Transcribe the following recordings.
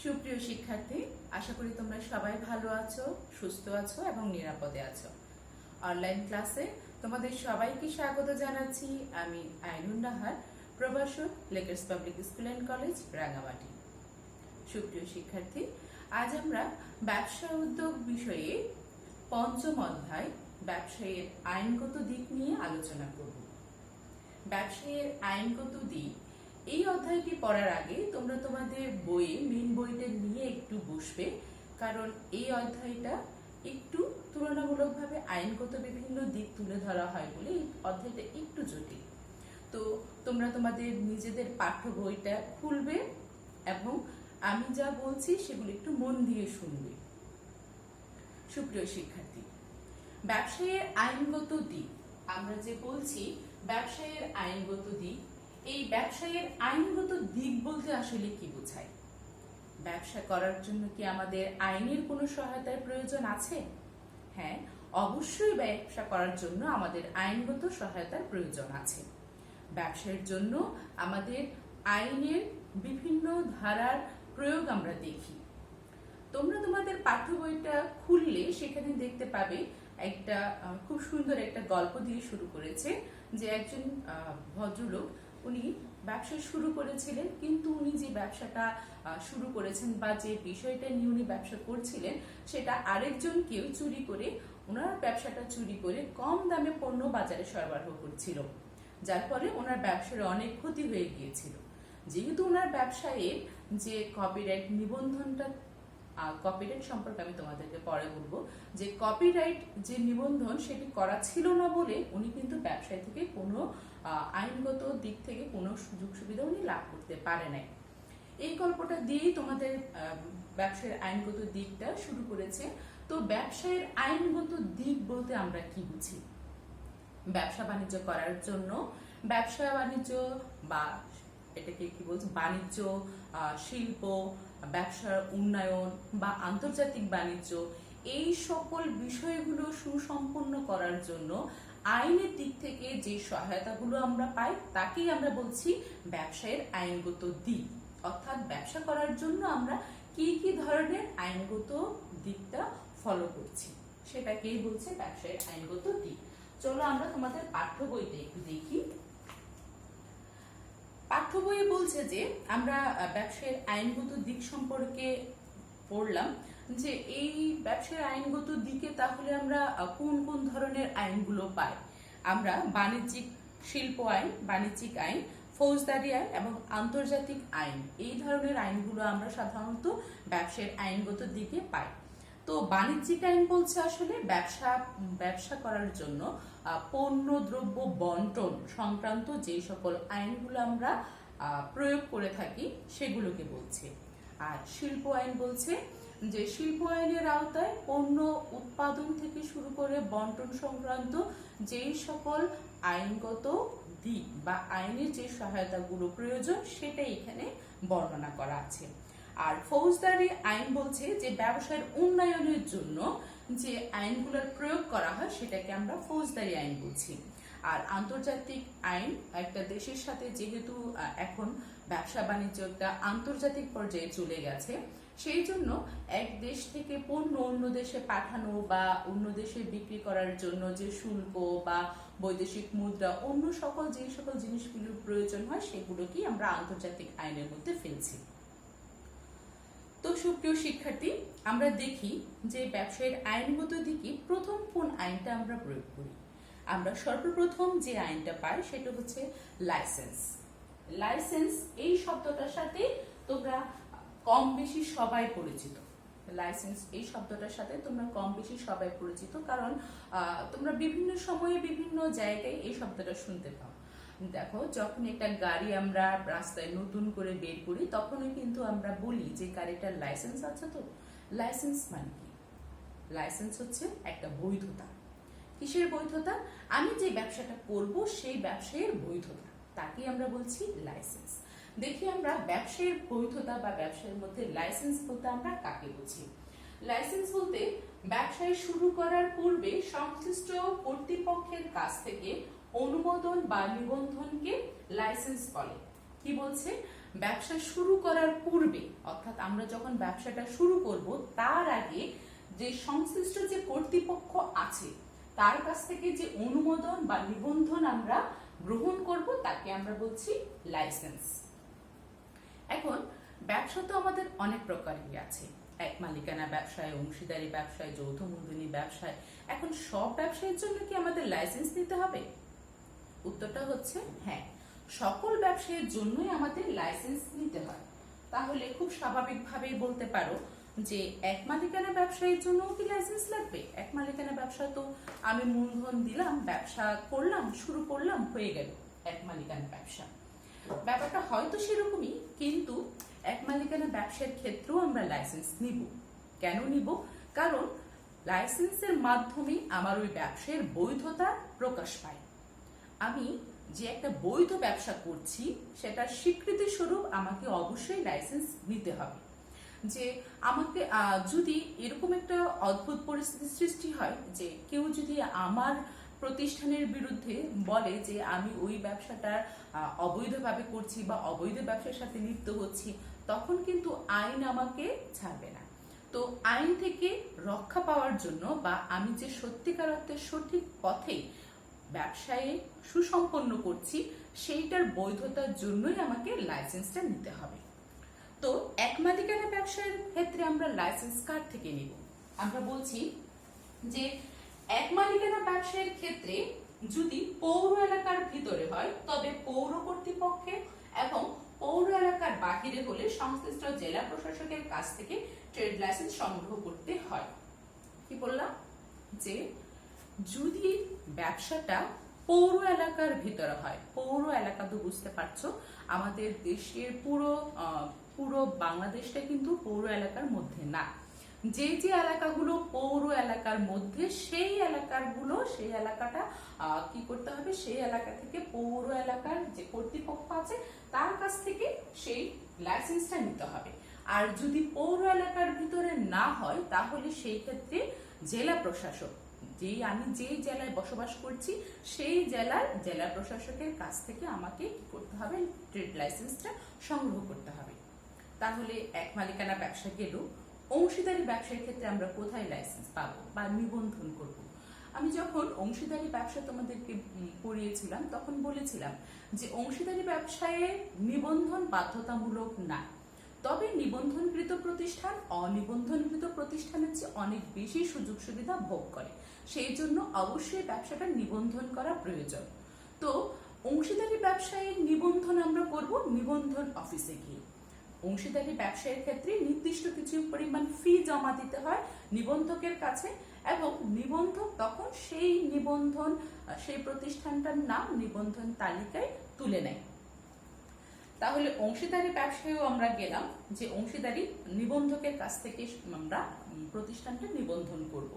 সুপ্রিয় শিক্ষার্থী, আশা করি তোমরা সবাই ভালো আছো, সুস্থ আছো এবং নিরাপদে আছো। অনলাইন ক্লাসে তোমাদের সবাইকে স্বাগত জানাচ্ছি। আমি আইনুন নাহার, প্রভাষক, Lakers public school and college, Rangamati. সুপ্রিয় শিক্ষার্থী, আজ আমরা ব্যবসা উদ্যোগ বিষয়ে পঞ্চম অধ্যায় ব্যবসায়ের আইনগত দিক নিয়ে আলোচনা করব। ব্যবসায়ের আইনগত দিক এই অধ্যায়টি পড়ার আগে তোমরা তোমাদের বইয়ে মেইন বইটা নিয়ে একটু বসবে, কারণ এই অধ্যায়টা একটু তুলনামূলকভাবে আইনগত বিভিন্ন দিক তুলে ধরা হয় বলে এই অধ্যায়টা একটু জটিল। তো তোমরা তোমাদের নিজেদের পাঠ্য বইটা খুলবে এবং আমি যা বলছি সেগুলো একটু মন দিয়ে শুনবে। সুপ্রিয় শিক্ষার্থী, ব্যবসায়ের আইনগত দিক, আমরা যে বলছি ব্যবসায়ের আইনগত দিক, এই ব্যবসায়ের আইনগত দিক বলতে আসলে কি বোঝায়? ব্যবসা করার জন্য কি আমাদের আইনের কোনো সহায়তার প্রয়োজন আছে? হ্যাঁ, অবশ্যই ব্যবসা করার জন্য আমাদের আইনগত সহায়তার প্রয়োজন আছে। ব্যবসার জন্য আমাদের আইনের বিভিন্ন ধারার প্রয়োগ আমরা দেখি। তোমরা তোমাদের পাঠ্য বইটা খুললে সেখানে দেখতে পাবে একটা খুব সুন্দর একটা গল্প দিয়ে শুরু করেছে, যে একজন ভদ্রলোক উনি ব্যবসা শুরু করেছিলেন, কিন্তু উনি যে ব্যবসাটা শুরু করেছেন বা যে বিষয়টা নিয়ে উনি ব্যবসা করছিলেন সেটা আরেকজন কেউ চুরি করে, ওনার ব্যবসাটা চুরি করে কম দামে পণ্য বাজারে সরবরাহ করছিল, যার ফলে ওনার ব্যবসার অনেক ক্ষতি হয়ে গিয়েছিল। যেহেতু ওনার ব্যবসায়ের যে কপিরাইট নিবন্ধনটা, কপিরাইট সম্পর্কে আমি তোমাদেরকে পরে বলবো, যে কপিরাইট যে নিবন্ধন সেটি করা ছিল না বলে উনি কিন্তু ব্যবসায় থেকে কোনো আইনগত দিক থেকে কোনো সুযোগ সুবিধা উনি লাভ করতে পারে নাই। এই গল্পটা দিয়েই তোমাদের ব্যবসায়ের আইনগত দিকটা শুরু করেছে। তো ব্যবসায়ের আইনগত দিক বলতে আমরা কি বুঝি? ব্যবসা বাণিজ্য করার জন্য ব্যবসা বাণিজ্য বা এটাকে কি বলছে, বাণিজ্য, শিল্প, ব্যবসার উন্নয়ন বা আন্তর্জাতিক বাণিজ্য, এই সকল বিষয়গুলো সুসম্পন্ন করার জন্য আইনের দিক থেকে যে সহায়তাগুলো আমরা পাই তাকেই আমরা বলছি ব্যবসায়ের আইনগত দিক। অর্থাৎ ব্যবসা করার জন্য আমরা কি কি ধরনের আইনগত দিকটা ফলো করছি সেটাকেই বলছে ব্যবসায়ের আইনগত দিক। চলো আমরা তোমাদের পাঠ্য বইতে একটু দেখি। পাঠ্য বইয়ে বলছে যে আমরা ব্যবসায়ের আইনগত দিক সম্পর্কে পড়লাম, যে এই ব্যবসার আইনগত দিকে তাহলে আমরা কোন কোন ধরনের আইনগুলো পাই। আমরা বাণিজ্যিক শিল্প আইন, বাণিজ্যিক আইন, ফৌজদারি আইন এবং আন্তর্জাতিক আইন, এই ধরনের আইনগুলো আমরা সাধারণত ব্যবসার আইনগত দিকে পাই। তো বাণিজ্যিক আইন বলছে আসলে ব্যবসা করার জন্য পণ্য দ্রব্য বন্টন সংক্রান্ত যে সকল আইনগুলো আমরা প্রয়োগ করে থাকি সেগুলোকে বলছে। আর শিল্প আইন বলছে যে শিল্প আইনের আওতায় পণ্য উৎপাদন থেকে শুরু করে বন্টন সংক্রান্ত যেই সকল আইনগত দিক বা আইনের যে সহায়তাগুলো প্রয়োজন সেটাই এখানে বর্ণনা করা আছে। আর ফৌজদারি আইন বলছে যে ব্যবসার উন্নয়নের জন্য যে আইনগুলোর প্রয়োগ করা হয় সেটাকে আমরা ফৌজদারি আইন বলছি। আর আন্তর্জাতিক আইন, একটা দেশের সাথে যেহেতু এখন ব্যবসা বাণিজ্যটা আন্তর্জাতিক পর্যায়ে চলে গেছে, সেই জন্য এক দেশ থেকে পণ্য অন্য দেশে পাঠানো বা অন্য দেশে বিক্রি করার জন্য যে শুল্ক বা বৈদেশিক মুদ্রা, অন্য সকল যে সকল জিনিসগুলোর প্রয়োজন হয় সেগুলোকেই আমরা আন্তর্জাতিক আইনের মধ্যে ফেলছি। তো সুপ্রিয় শিক্ষার্থী, আমরা দেখি যে ব্যবসায়ের আইনগত দিকে প্রথম কোন আইনটা আমরা প্রয়োগ করি। আমরা সর্বপ্রথম যে আইনটা পাই সেটা হচ্ছে লাইসেন্স। লাইসেন্স এই শব্দটার সাথে তোমরা কম বেশি সবাই পরিচিত। লাইসেন্স এই শব্দটার সাথে তোমরা কম বেশি সবাই পরিচিত, কারণ তোমরা বিভিন্ন সময়ে বিভিন্ন জায়গায় এই শব্দটা শুনতে পাও। দেখো, যখন একটা গাড়ি আমরা রাস্তায় নতুন করে বের করি তখনই কিন্তু আমরা বলি যে গাড়িটার লাইসেন্স আছে। তো লাইসেন্স মানে কি? লাইসেন্স হচ্ছে একটা বৈধতা। কিসের বৈধতা? আমি যে ব্যবসাটা করব সেই ব্যবসায়ের বৈধতা, তাকে আমরা বলছি লাইসেন্স। দেখি আমরা ব্যবসায়ের বৈধতা বা ব্যবসায়ের মধ্যে লাইসেন্স বলতে আমরা কাকে বুঝি। লাইসেন্স বলতে ব্যবসায় শুরু করার পূর্বে সংশ্লিষ্ট কর্তৃপক্ষের কাছ থেকে অনুমোদন বা নিবন্ধনকে লাইসেন্স বলে। কি বলছে? ব্যবসা শুরু করার পূর্বে, অর্থাৎ আমরা যখন ব্যবসাটা শুরু করব তার আগে যে সংশ্লিষ্ট যে কর্তৃপক্ষ আছে তার কাছ থেকে যে অনুমোদন বা নিবন্ধন আমরা গ্রহণ করব তাকে আমরা বলছি লাইসেন্স। এখন ব্যবসা তো আমাদের অনেক প্রকারেরই আছে, এক মালিকানা ব্যবসায়, অংশীদারি ব্যবসায়, যৌথ মূলধনী ব্যবসায়। এখন সব ব্যবসায়ের জন্য কি আমাদের লাইসেন্স নিতে হবে? উত্তরটা হচ্ছে হ্যাঁ, সকল ব্যবসায়ের জন্যই আমাদের লাইসেন্স নিতে হয়। তাহলে খুব স্বাভাবিকভাবেই বলতে পারো যে এক মালিকানা ব্যবসায়ের জন্য কি লাইসেন্স লাগবে? এক মালিকানা ব্যবসা তো আমি মূলধন দিলাম, ব্যবসা করলাম, শুরু করলাম, হয়ে গেল এক মালিকানা ব্যবসা। ব্যাপারটা হয়তো সেরকমই, কিন্তু এক মালিকানা ব্যবসার ক্ষেত্রেও আমরা লাইসেন্স নিব। কেন নিব? কারণ লাইসেন্সের মাধ্যমে আমার ওই ব্যবসায়ের বৈধতা প্রকাশ পায়। আমি যে একটা বৈধ ব্যবসা করছি সেটার স্বীকৃতি স্বরূপ আমাকে অবশ্যই লাইসেন্স নিতে হবে। যে আমাকে যদি এরকম একটা অদ্ভুত পরিস্থিতির সৃষ্টি হয় যে কেউ যদি আমার প্রতিষ্ঠানের বিরুদ্ধে বলে যে আমি ওই ব্যবসাটা অবৈধভাবে করছি বা অবৈধ ব্যবসার সাথে লিপ্ত হচ্ছি, তখন কিন্তু আইন আমাকে ছাড়বে না। তো আইন থেকে রক্ষা পাওয়ার জন্য বা আমি যে সত্যিকার অর্থে সঠিক পথে ব্যবসায়ে সুসম্পন্ন করছি সেইটার বৈধতার জন্যই আমাকে লাইসেন্সটা নিতে হবে। তো এক মালিকানা ব্যবসার ক্ষেত্রে আমরা লাইসেন্স কার থেকে নিব? আমরা বলছি যে এক মালিকানা ব্যবসায়ের ক্ষেত্রে যদি পৌর এলাকার ভিতরে হয় তবে পৌর কর্তৃপক্ষের, এবং পৌর এলাকার বাহিরে হলে সংশ্লিষ্ট জেলা প্রশাসকের কাছ থেকে ট্রেড লাইসেন্স সংগ্রহ করতে হয়। কি বললাম? যে যদি ব্যবসাটা পৌর এলাকার ভিতরে হয়, পৌর এলাকা তো বুঝতে পারছো আমাদের দেশের পুরো বাংলাদেশটা কিন্তু পৌর এলাকার মধ্যে না। যে যে এলাকাগুলো পৌর এলাকার মধ্যে সেই এলাকাটা কি করতে হবে? সেই এলাকা থেকে পৌর এলাকার যে কর্তৃপক্ষ আছে তার কাছ থেকে সেই লাইসেন্সটা নিতে হবে। আর যদি পৌর এলাকার ভিতরে না হয় তাহলে সেই ক্ষেত্রে জেলা প্রশাসক, আমি যেই জেলায় বসবাস করছি সেই জেলা প্রশাসকের কাছ থেকে আমাকে কি করতে হবে? ট্রেড লাইসেন্সটা সংগ্রহ করতে হবে। তাহলে এক মালিকানা ব্যবসা গেল। অংশীদারি ব্যবসার ক্ষেত্রে আমরা কোথায় লাইসেন্স পাবো বা নিবন্ধন করব? আমি যখন অংশীদারি ব্যবসা তোমাদেরকে পড়িয়েছিলাম তখন বলেছিলাম যে অংশীদারি ব্যবসায় নিবন্ধন বাধ্যতামূলক না, তবে নিবন্ধনকৃত প্রতিষ্ঠান অনিবন্ধনকৃত প্রতিষ্ঠানের চেয়ে অনেক বেশি সুযোগ সুবিধা ভোগ করে, সেই জন্য অবশ্যই ব্যবসাটা নিবন্ধন করা প্রয়োজন। তো অংশীদারি ব্যবসায় নিবন্ধন আমরা করব নিবন্ধন অফিসে গিয়ে। অংশীদারি ব্যবসায়ের ক্ষেত্রে নির্দিষ্ট কিছু পরিমাণ ফি জমা দিতে হয় নিবন্ধকের কাছে, এবং নিবন্ধক তখন সেই প্রতিষ্ঠানটার নাম নিবন্ধন তালিকায় তুলে নেয়। তাহলে অংশীদারি ব্যবসায়ও আমরা গেলাম যে অংশীদারি নিবন্ধকের কাছ থেকে আমরা প্রতিষ্ঠানটা নিবন্ধন করব।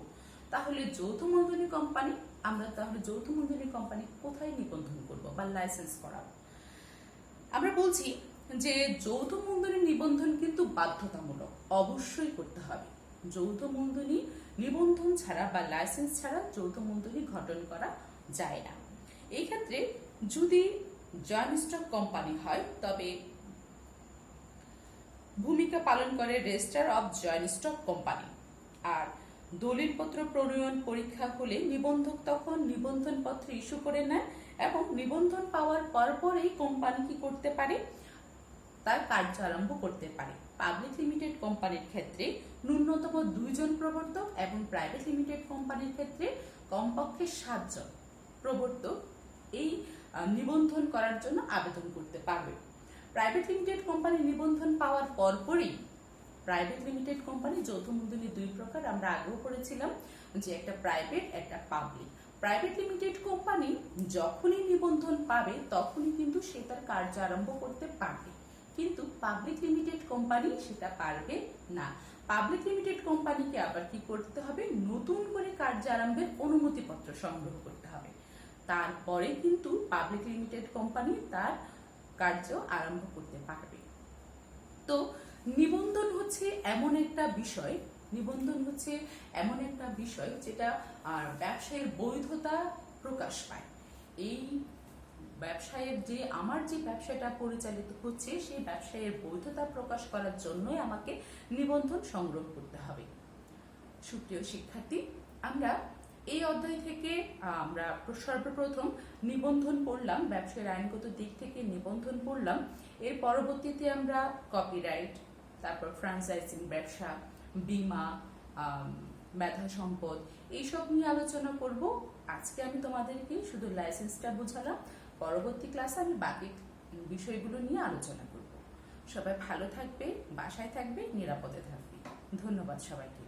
তাহলে যৌথ মূলধনী কোম্পানি, আমরা তাহলে যৌথ মূলধনী কোম্পানি কোথায় নিবন্ধন করব বা লাইসেন্স করাবো? আমরা বলছি যে যৌথ মূলধনী নিবন্ধন কিন্তু বাধ্যতামূলক, অবশ্যই করতে হবে। যৌথ মূলধনী নিবন্ধন ছাড়া বা লাইসেন্স ছাড়া যৌথ মূলধনী গঠন করা যায় না। এই ক্ষেত্রে যদি জয়েন্ট স্টক কোম্পানি হয় তবে ভূমিকা পালন করে registrar of joint stock company. আর দলিলপত্র প্রণয়ন পরীক্ষা হলে নিবন্ধক তখন নিবন্ধন পত্র ইস্যু করে নেয়, এবং নিবন্ধন পাওয়ার পরপরই কোম্পানি কি করতে পারে? তার কার্য আরম্ভ করতে পারে। পাবলিক লিমিটেড কোম্পানির ক্ষেত্রে ন্যূনতম 2 জন প্রবর্তক এবং প্রাইভেট লিমিটেড কোম্পানির ক্ষেত্রে কমপক্ষে 7 জন প্রবর্তক এই নিবন্ধন করার জন্য আবেদন করতে পারবে। প্রাইভেট লিমিটেড কোম্পানি নিবন্ধন পাওয়ার পরপরই, প্রাইভেট লিমিটেড কোম্পানি যৌথ মূলধনী 2 প্রকার আমরা আগেও পড়েছিলাম যে একটা প্রাইভেট একটা পাবলিক। প্রাইভেট লিমিটেড কোম্পানি যখনই নিবন্ধন পাবে তখনই কিন্তু সে তার কার্য আরম্ভ করতে পারবে, কিন্তু পাবলিক লিমিটেড কোম্পানি সেটা পারবে না। পাবলিক লিমিটেড কোম্পানিকে আবার কি করতে হবে? নতুন করে কার্য আরম্ভের অনুমতিপত্র সংগ্রহ করতে হবে, তারপরে কিন্তু পাবলিক লিমিটেড কোম্পানি তার কার্য আরম্ভ করতে পারবে। তো নিবন্ধন হচ্ছে এমন একটা বিষয় যেটা ব্যবসায়ের বৈধতা প্রকাশ পায়। এই ব্যবসায়ের যে আমার যে ব্যবসাটা পরিচালিত হচ্ছে সেই ব্যবসায়ের বৈধতা প্রকাশ করার জন্যই আমাকে নিবন্ধন সংগ্রহ করতে হবে। সুপ্রিয় শিক্ষার্থী, আমরা এই অধ্যায় থেকে আমরা সর্বপ্রথম নিবন্ধন পড়লাম, ব্যবসায়ের আইনগত দিক থেকে নিবন্ধন পড়লাম। এর পরবর্তীতে আমরা কপিরাইট, তারপর ফ্র্যাঞ্চাইজিং ব্যবসা, বীমা, মেধা সম্পদ এইসব নিয়ে আলোচনা করব। আজকে আমি তোমাদেরকে শুধু লাইসেন্সটা বোঝালাম, পরবর্তী ক্লাসে আমি বাকি বিষয়গুলো নিয়ে আলোচনা করব। সবাই ভালো থাকবে, বাসায় থাকবে, নিরাপদে থাকবে। ধন্যবাদ সবাইকে।